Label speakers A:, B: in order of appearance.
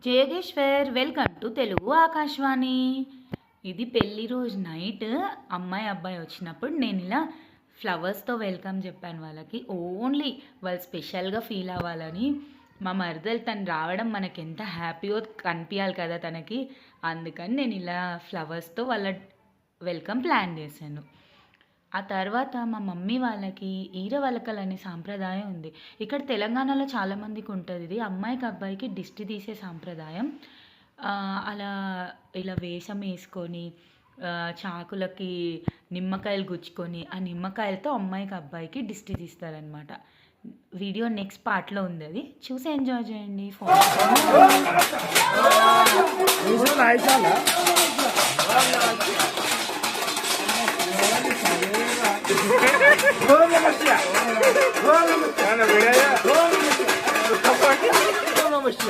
A: జయగేశ్వర్ welcome to Telugu Akashvani. ఇది పెళ్ళి రోజు నైట్ అమ్మాయి అబ్బాయి వచ్చినప్పుడు నేను ఇలా ఫ్లవర్స్తో వెల్కమ్ చెప్పాను వాళ్ళకి. ఓన్లీ వాళ్ళు స్పెషల్గా ఫీల్ అవ్వాలని. మా మరదలు తను రావడం మనకి ఎంత హ్యాపీయో కనిపించాలి కదా తనకి. అందుకని నేను ఇలా ఫ్లవర్స్తో వాళ్ళ వెల్కమ్ ప్లాన్ చేశాను. ఆ తర్వాత మా మమ్మీ వాళ్ళకి ఈరవలకలు అనే సాంప్రదాయం ఉంది. ఇక్కడ తెలంగాణలో చాలామందికి ఉంటుంది. ఇది అమ్మాయికి అబ్బాయికి దిష్టి తీసే సాంప్రదాయం. అలా ఇలా వేషం వేసుకొని చాకులకి నిమ్మకాయలు గుచ్చుకొని ఆ నిమ్మకాయలతో అమ్మాయికి అబ్బాయికి దిష్టి తీస్తారనమాట. వీడియో నెక్స్ట్ పార్ట్లో ఉంది, అది చూసి ఎంజాయ్ చేయండి.
B: Bueno, mira ya.